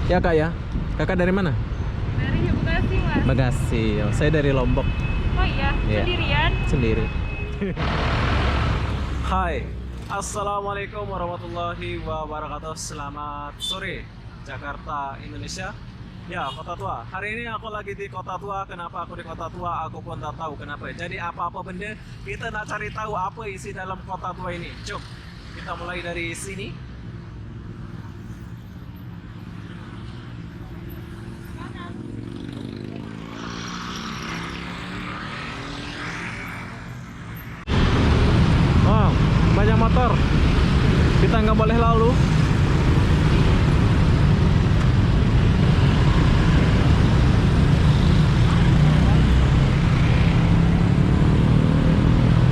Ya kak ya. Kakak dari mana? Dari Bekasi, Mas. Bekasi. Oh, saya dari Lombok. Oh iya, Iya. sendirian? Sendiri. Hai, assalamualaikum warahmatullahi wabarakatuh. Selamat sore Jakarta, Indonesia. Ya, Kota Tua. Hari ini aku lagi di Kota Tua. Kenapa aku di Kota Tua? Aku pun tak tahu kenapa. Jadi apa-apa benda kita nak cari tahu apa isi dalam Kota Tua ini. Cuk, kita mulai dari sini. Oh, banyak motor. Kita nggak boleh lalu.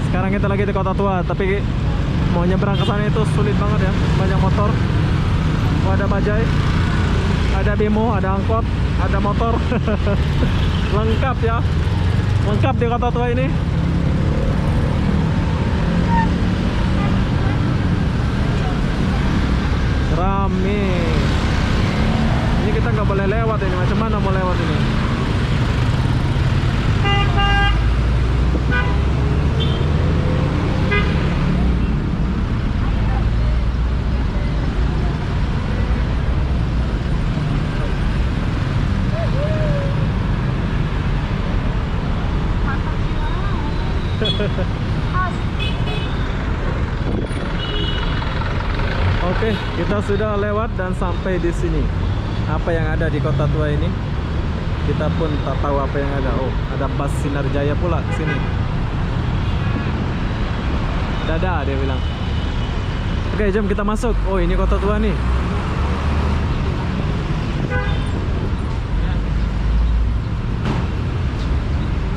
Sekarang kita lagi di Kota Tua, tapi mau nyebrang ke sana itu sulit banget ya. Banyak motor. Oh, ada bajai, ada bemo, ada angkot, ada motor. Lengkap ya. Lengkap di Kota Tua ini. Rame. Ini kita nggak boleh lewat ini. Macam mana mau lewat ini? Oke, kita sudah lewat dan sampai di sini. Apa yang ada di Kota Tua ini? Kita pun tak tahu apa yang ada. Oh, ada bus Sinar Jaya pula di sini. Dadah, dia bilang. Oke, jom kita masuk. Oh, ini Kota Tua nih.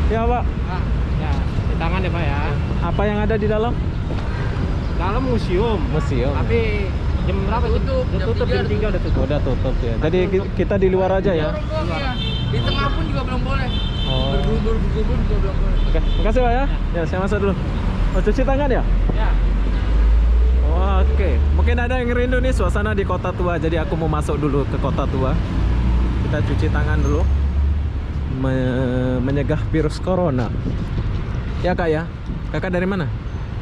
Ya, Pak. Ya, di tangan ya Pak ya. Apa yang ada di dalam? Dalam museum. Museum. Tapi jam berapa? Tutup, jam Tutup jam 3 udah tutup. Udah tutup ya. Jadi kita di luar aja ya. Di tengah pun juga belum boleh. Oh. Bergubur juga belum boleh. Oke, makasih Pak ya. Ya, saya masuk dulu. Oh, cuci tangan ya? Ya. Oke, mungkin ada yang rindu nih suasana di Kota Tua. Jadi aku mau masuk dulu ke Kota Tua. Kita cuci tangan dulu, menyegah virus corona. Ya kak ya. Kakak dari mana?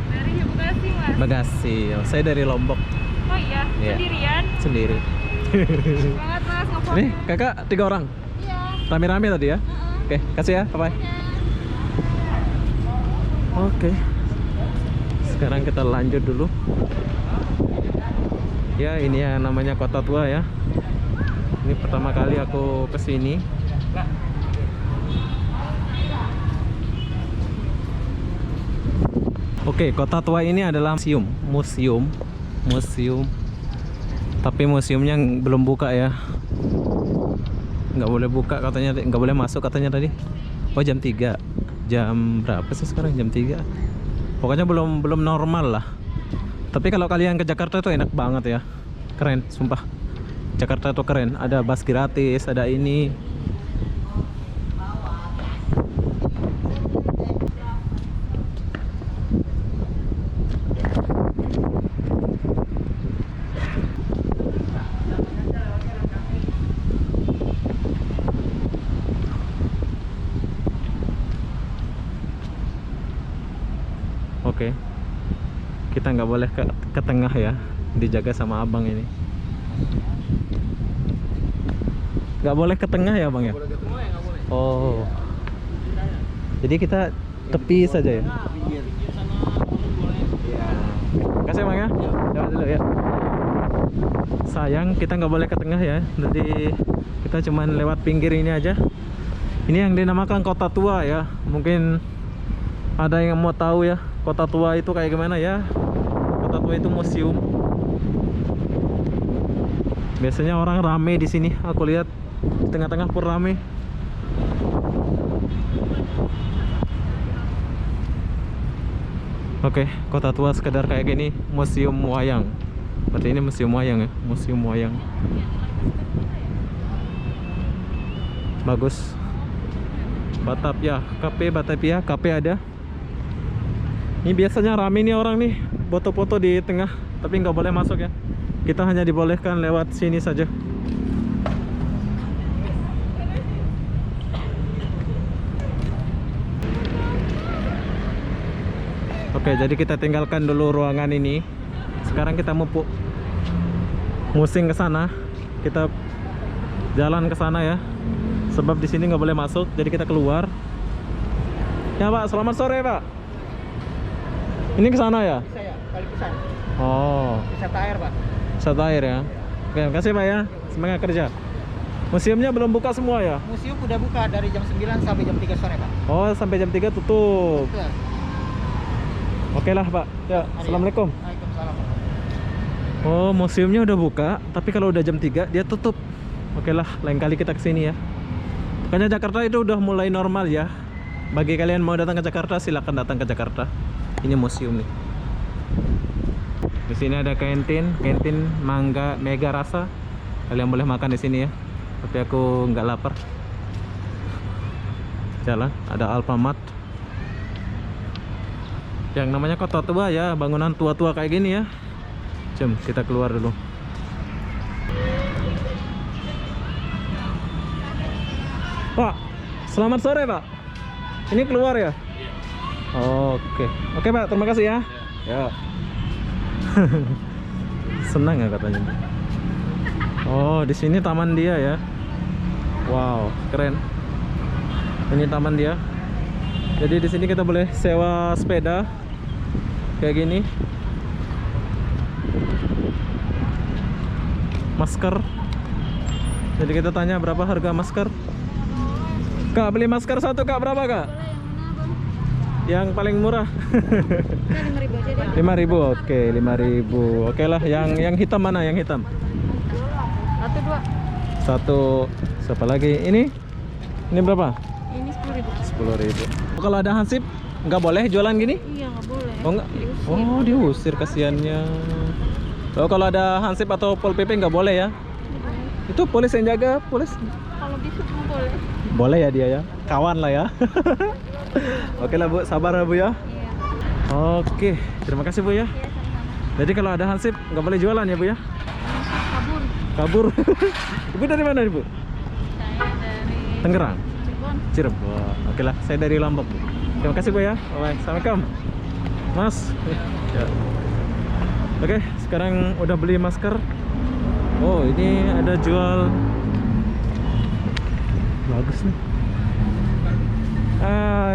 Dari Bekasi, Mas. Bekasi. Oh, saya dari Lombok. Oh iya, Iya. sendirian? Sendiri. Banget, Mas, ngefoto. Nih kakak 3 orang. Iya. Rame-rame tadi ya. Oke, kasih ya. Bye. Oke. Sekarang kita lanjut dulu. Ya, ini yang namanya Kota Tua ya. Ini pertama kali aku kesini. Oke, Kota Tua ini adalah museum. Tapi museumnya belum buka ya. Nggak boleh buka katanya, nggak boleh masuk katanya tadi. Oh, jam 3. Jam berapa sih sekarang? Jam 3. Pokoknya belum normal lah. Tapi kalau kalian ke Jakarta tuh enak banget ya. Keren, sumpah. Jakarta tuh keren. Ada bus gratis, ada ini. Oke, kita nggak boleh ke tengah ya, dijaga sama abang ini. Nggak boleh ke tengah ya bang ya? Oh, jadi kita tepi saja ya? Kasih bang ya, lewat dulu ya. Sayang kita nggak boleh ke tengah ya, jadi kita cuman lewat pinggir ini aja. Ini yang dinamakan Kota Tua ya. Mungkin ada yang mau tahu ya Kota Tua itu kayak gimana ya? Kota Tua itu museum. Biasanya orang rame di sini. Aku lihat di tengah-tengah pun rame. Oke, Kota Tua sekedar kayak gini, museum wayang. Berarti ini museum wayang ya, museum wayang. Bagus. Batavia, Batavia, ada. Ini biasanya rame nih orang nih, foto-foto di tengah, tapi nggak boleh masuk ya. Kita hanya dibolehkan lewat sini saja. Oke, jadi kita tinggalkan dulu ruangan ini. Sekarang kita mau musing ke sana. Kita jalan ke sana ya. Sebab di sini nggak boleh masuk, jadi kita keluar. Ya Pak, selamat sore Pak. Ini ke sana ya? Bisa ya, kali pisan. Oh, Wisata air, Pak. wisata air ya. Oke, makasih Pak ya. Semangat kerja. Museumnya belum buka semua ya? Museum udah buka dari jam 9 sampai jam 3 sore, Pak. Oh, sampai jam 3 tutup. Betul. Oke lah Pak. Ya, assalamualaikum. Waalaikumsalam. Oh, museumnya udah buka, tapi kalau udah jam 3 dia tutup. Oke lah, lain kali kita kesini ya. Pokoknya Jakarta itu udah mulai normal ya. Bagi kalian mau datang ke Jakarta, silakan datang ke Jakarta. Ini museum nih. Di sini ada kantin Mangga Mega Rasa. Kalian boleh makan di sini ya. Tapi aku nggak lapar. Jalan, ada Alfamart. Yang namanya Kota Tua ya, bangunan tua-tua kayak gini ya. Jom kita keluar dulu. Pak, selamat sore Pak. Ini keluar ya? Oke Pak, terima kasih ya. Ya. Senang ya katanya. Oh, di sini taman dia ya. Wow, keren. Ini taman dia. Jadi di sini kita boleh sewa sepeda kayak gini. Masker. Jadi kita tanya berapa harga masker. Kak, beli masker satu Kak, berapa Kak? Yang paling murah. 5.000 aja deh. 5.000. Oke, 5.000. Oke lah, yang hitam mana? Yang hitam. Satu dua. Satu. Siapa lagi? Ini berapa? Ini 10.000. 10.000. Kalau ada hansip nggak boleh jualan gini? Iya nggak boleh. Oh enggak. Oh, diusir kasihannya. Oh, kalau ada hansip atau pol pp nggak boleh ya? Itu polis yang jaga, polis. Kalau bisuk nggak boleh. Boleh ya dia ya. Kawan lah ya. Oke lah Bu, sabar ya Bu ya. Iya. Oke, terima kasih Bu ya. Iya sama-sama. Jadi kalau ada hansip nggak boleh jualan ya Bu ya? Kabur. Kabur. Ibu dari mana Ibu? Saya dari Tangerang. Cirebon. Cirebon. Oke lah, saya dari Lombok. Terima kasih Bu ya. Bye. Assalamualaikum. Mas. Ya. Oke, sekarang udah beli masker. Oh, ini ada jual. Bagus nih.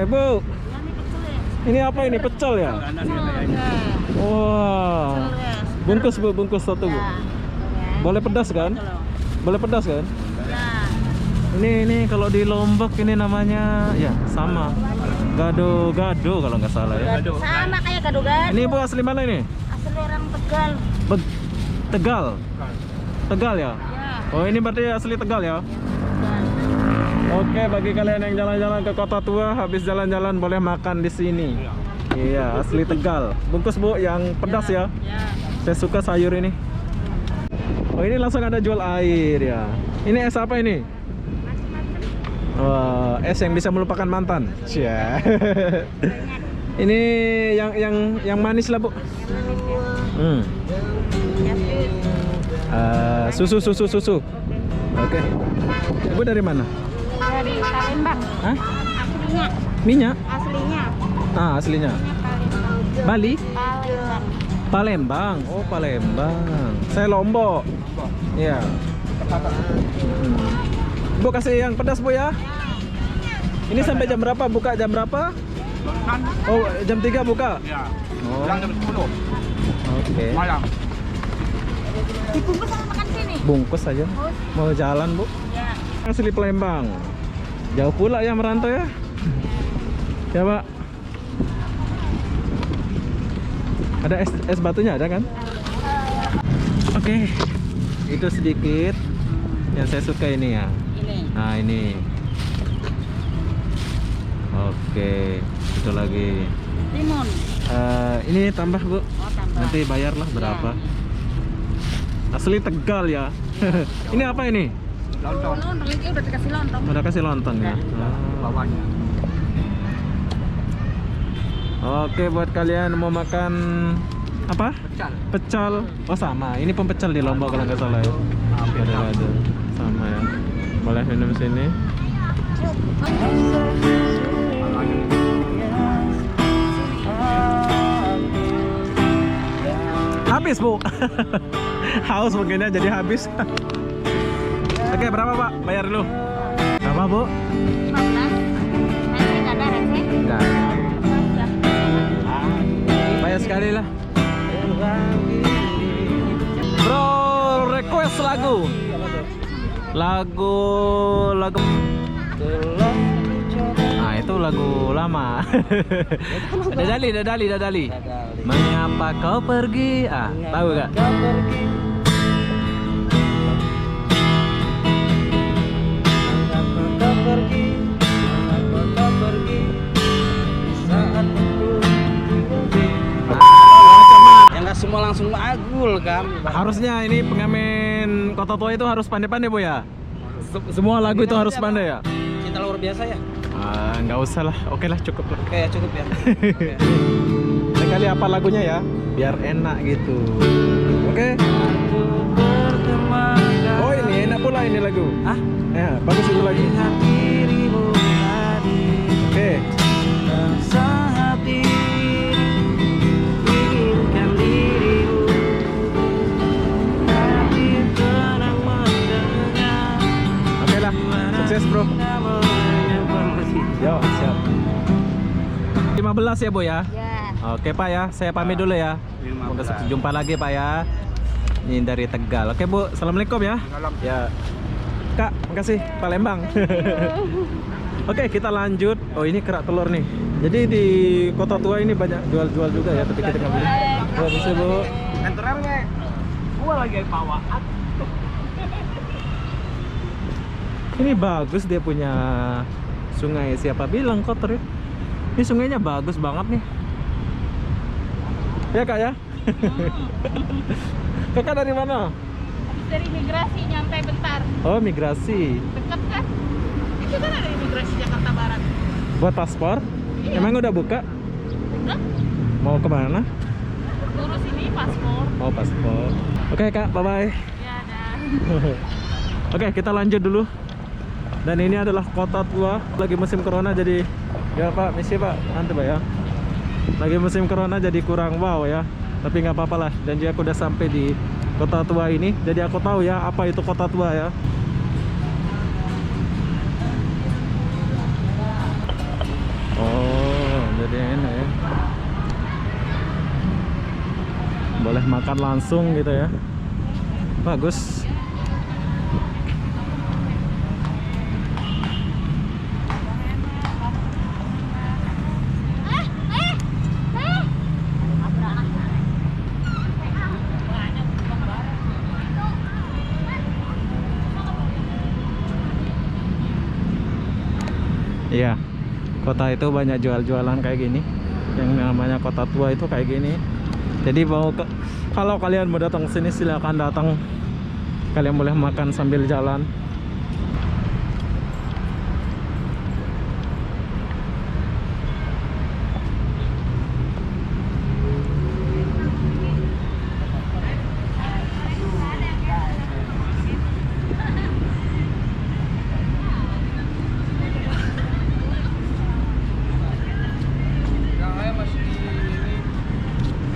Ibu. Ini apa ini? Pecel ya? Wah. Bungkus Bu, bungkus satu Bu. Boleh pedas kan? Boleh pedas kan? Ini kalau di Lombok ini namanya ya sama. Gado-gado kalau nggak salah ya. Sama kayak gado-gado. Ini Bu asli mana ini? Asli orang Tegal. Tegal. Tegal ya? Ya. Oh, ini berarti asli Tegal ya? Oke, bagi kalian yang jalan-jalan ke Kota Tua, habis jalan-jalan boleh makan di sini. Iya, asli Tegal. Bungkus Bu yang pedas ya. Ya. Saya suka sayur ini. Oh, ini langsung ada jual air ya. Ini es apa ini? Wah, es yang bisa melupakan mantan. Cia. Ini yang manis lah Bu. Susu. Oke. Ibu dari mana? Dari Palembang. Hah? Aslinya. Minyak? Aslinya. Aslinya. Palembang. Bali? Palembang. Palembang. Oh, Palembang. Saya Lombok. Iya. Bu kasih yang pedas Bu ya. Ini sampai jam berapa? Buka jam berapa? Oh, jam 3 buka? Ya. Oh. Jam 10 Oke. malam. Dibungkus sama makan sini. Bungkus saja. Mau jalan Bu? Ya. Asli Palembang. Jauh pula ya merantau ya. Ya Pak. Ada es batunya ada kan? Oke. Itu sedikit yang saya suka ini ya. Ini. Nah ini. Oke. Itu lagi. Timun. Ini tambah Bu. Oh, tambah. Nanti bayarlah berapa. Asli Tegal ya. Ini apa ini? Lontong Lontong ini udah dikasih lontong. Udah kasih lontong ya. bawahnya. Oke, buat kalian mau makan apa? Pecel. Pecel. Oh sama. Ini pempecel di Lombok kalau nggak salah ya. Hampir Ada. Sama ya. Boleh minum sini. habis bu. Haus mungkin ya jadi habis. Oke, berapa Pak? Bayar dulu. Berapa Bu? 15. Nanti nggak ada receh. Enggak. Udah. Bayar sekali lah. Bro, request lagu. Lagu. Nah, itu lagu lama. Dadali. Mengapa kau pergi? Ah, tahu gak? Yang nggak semua langsung agul kan. Harusnya ini pengamen Kota Tua itu harus pandai-pandai Bu ya. Semua lagu itu harus pandai ya. Cinta luar biasa ya. Ah, nggak usah lah. Oke lah, cukup lah. Oke ya cukup ya. Oke. Sekali apa lagunya ya, biar enak gitu. Oke. Oh ini enak pula ini lagu. Ah? Ya, bagus itu lagi. Oke. Oke lah, sukses bro. Yo, siap. 15 ya Bu ya. Ya. Oke Pak ya, saya pamit dulu ya. Semoga jumpa lagi Pak ya. Ini dari Tegal. Oke Bu, assalamualaikum ya. Ya. Kak, makasih Palembang. Oke, kita lanjut. Oh ini kerak telur nih. Jadi di Kota Tua ini banyak jual-jual juga ya, tapi kita nggak beli. Oh, bisa Bu. Kantornya gua lagi bawa. Ini bagus dia punya sungai. Siapa bilang kotor ya? Ini sungainya bagus banget nih. Ya Kak ya. Kakak dari mana? Habis dari imigrasi nyampe bentar. Oh migrasi. Dekat kan? Itu kan ada imigrasi Jakarta Barat. Buat paspor? Iya. Emang udah buka? Udah. Mau kemana? Lurus ini paspor. Oh paspor. Oke Kak, bye bye. Ya ada. Oke, kita lanjut dulu. Dan ini adalah Kota Tua. Lagi musim corona jadi ya Pak, misi Pak, nanti Pak ya. Lagi musim corona jadi kurang wow ya. Tapi nggak apa-apa lah. Dan aku udah sampai di Kota Tua ini. Jadi aku tahu ya apa itu Kota Tua ya. Oh, jadi enak ya. Boleh makan langsung gitu ya. Bagus. Iya, kota itu banyak jual-jualan kayak gini. Yang namanya Kota Tua itu kayak gini. Jadi kalau kalian mau datang ke sini silakan datang. Kalian boleh makan sambil jalan.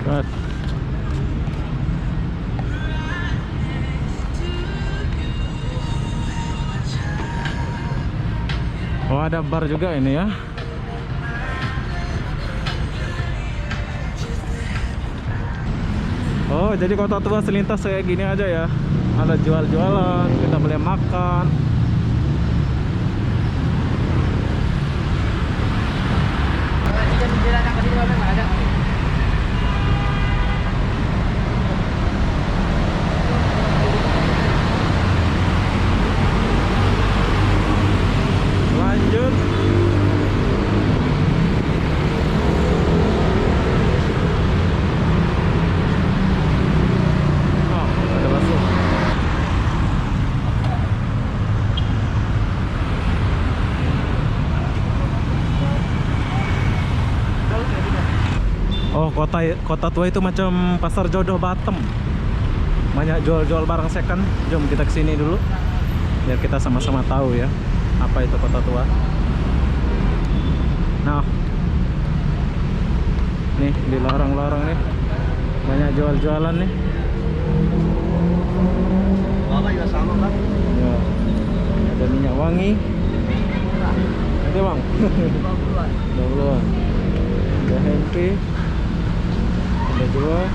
Right. Oh ada bar juga ini ya. Oh jadi Kota Tua selintas kayak gini aja ya. Ada jual-jualan, kita boleh makan. Lanjut. Oh, ada bakso. Oh, kota tua itu macam pasar jodoh Batam. Banyak jual-jual barang second. Jom kita kesini dulu. Biar kita sama-sama tahu ya apa itu Kota Tua. Nah, nih di lorong-lorong nih Banyak jual-jualan nih. Bapak juga sama bang. Ya. Ada minyak wangi. Ada bang. 20-an. Ada hempe. Ada jual.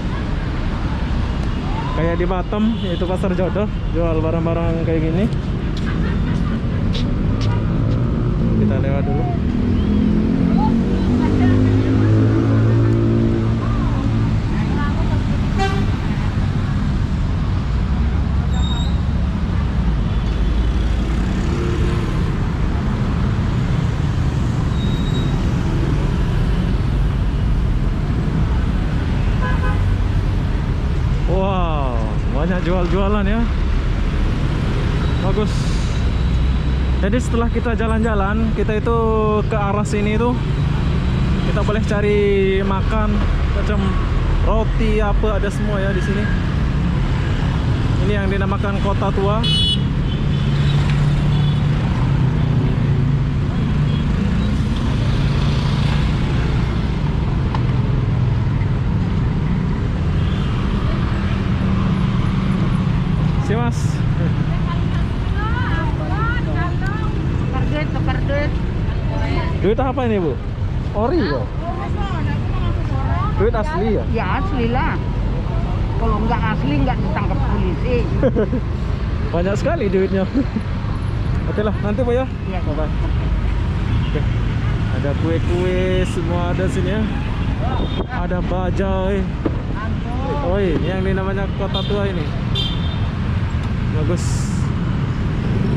Kayak di Batam, yaitu pasar jodoh, jual barang-barang kayak gini. Kita lewat dulu. Wow, banyak jual-jualan ya. Bagus. Jadi setelah kita jalan-jalan, kita itu ke arah sini tuh kita boleh cari makan macam roti apa ada semua ya di sini. Ini yang dinamakan Kota Tua. Si Mas. Kardus. Duit apa ini, Bu? Ori kok. Duit asli ya? Ya asli lah. Kalau nggak asli nggak ditangkap polisi. Banyak sekali duitnya. Oke lah, nanti Bu ya. Iya. Bye-bye. Oke. Ada kue-kue semua ada sini ya. Ada bajai. Oh iya, yang dinamanya Kota Tua ini. Bagus.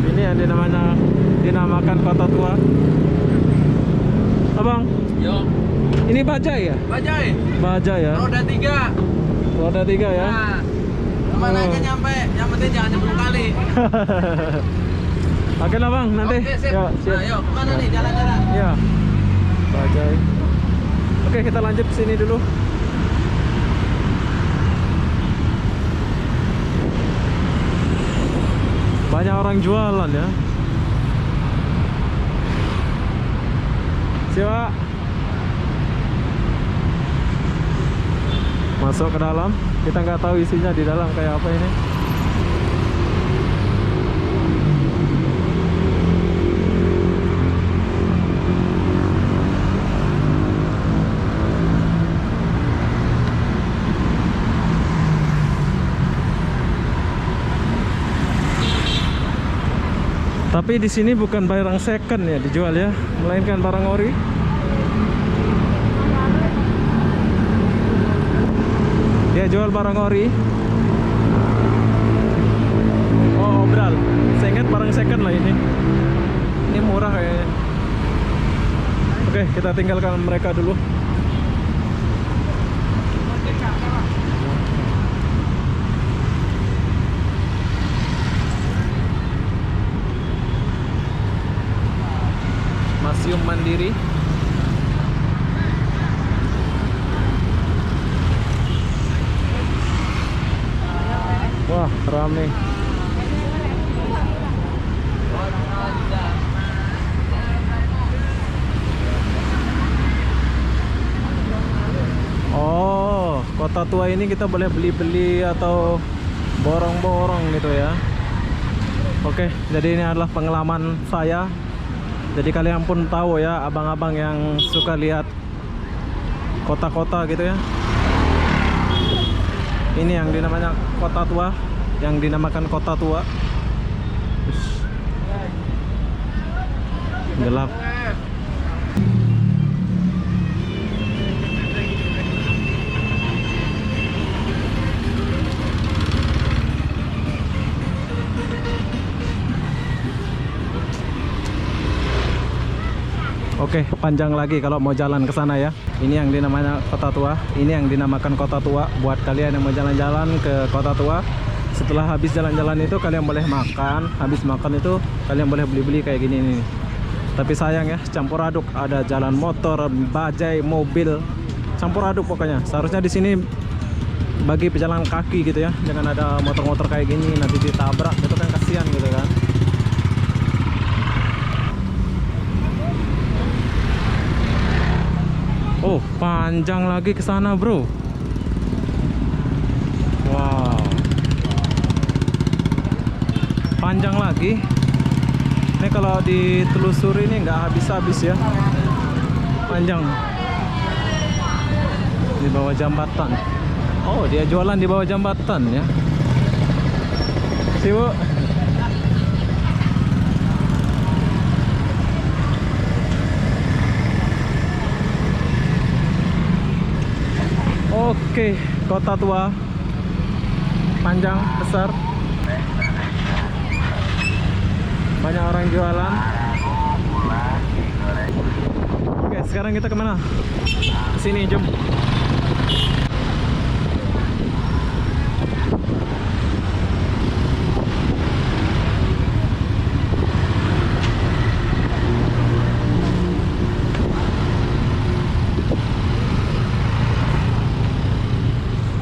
Ini yang dinamakan Kota Tua. Abang, Yo, ini bajai ya? bajai. Bajai ya. Roda 3. Roda 3 ya. Nah, kemana aja Oh. nyampe? Yang penting jangan nyebur kali. Oke lah bang, nanti. Oke, sip. Ya, siap. Nah, yuk, kemana nih jalan-jalan? Ya. Bajai. Oke, kita lanjut sini dulu. Banyak orang jualan ya. Siapa? Masuk ke dalam. Kita nggak tahu isinya di dalam kayak apa ini. Tapi di sini bukan barang second ya dijual ya, melainkan barang ori. Dia jual barang ori. Oh, obral. Saya ingat barang second lah ini. Ini murah kayaknya. Oke, kita tinggalkan mereka dulu. Museum Mandiri. Wah, rame. Oh, Kota Tua ini kita boleh beli-beli atau borong-borong gitu ya. Oke, jadi ini adalah pengalaman saya. Jadi kalian pun tahu ya, abang-abang yang suka lihat kota-kota gitu ya. Ini yang dinamanya Kota Tua, yang dinamakan Kota Tua. Ush. Gelap. Oke, panjang lagi kalau mau jalan ke sana ya. Ini yang dinamanya Kota Tua. Ini yang dinamakan Kota Tua. Buat kalian yang mau jalan-jalan ke Kota Tua, setelah habis jalan-jalan itu kalian boleh makan. Habis makan itu kalian boleh beli-beli kayak gini nih. Tapi sayang ya, campur aduk. Ada jalan motor, bajai, mobil, campur aduk pokoknya. Seharusnya di sini bagi pejalan kaki gitu ya. Jangan ada motor-motor kayak gini nanti ditabrak, itu kan kasihan gitu kan. Oh, panjang lagi ke sana, bro. panjang lagi. Ini kalau ditelusuri ini nggak habis-habis ya. Panjang. Di bawah jambatan. Oh, dia jualan di bawah jambatan ya. Si Bu. Oke, kota tua. Panjang, besar. Banyak orang jualan. Oke, sekarang kita kemana? Kesini, jom.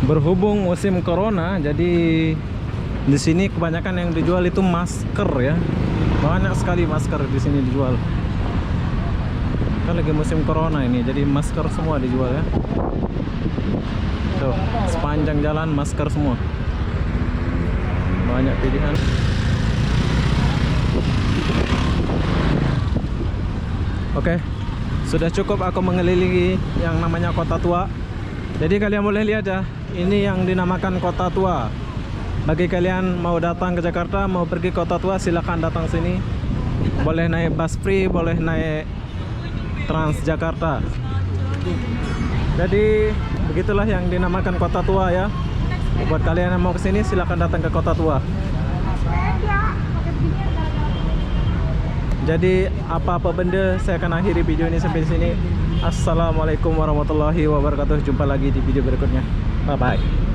Berhubung musim corona, jadi di sini kebanyakan yang dijual itu masker ya. Banyak sekali masker di sini dijual. Kan lagi musim corona ini, jadi masker semua dijual ya. Tuh, sepanjang jalan masker semua. Banyak pilihan. Oke, sudah cukup aku mengelilingi yang namanya kota tua. Jadi kalian boleh lihat ya, ini yang dinamakan kota tua. Bagi kalian mau datang ke Jakarta, mau pergi kota tua, silakan datang sini. Boleh naik bus free, boleh naik Transjakarta. Jadi begitulah yang dinamakan kota tua ya. Buat kalian yang mau kesini, silakan datang ke kota tua. Jadi apa-apa benda, saya akan akhiri video ini sampai di sini. Assalamualaikum warahmatullahi wabarakatuh. Jumpa lagi di video berikutnya. Bye bye.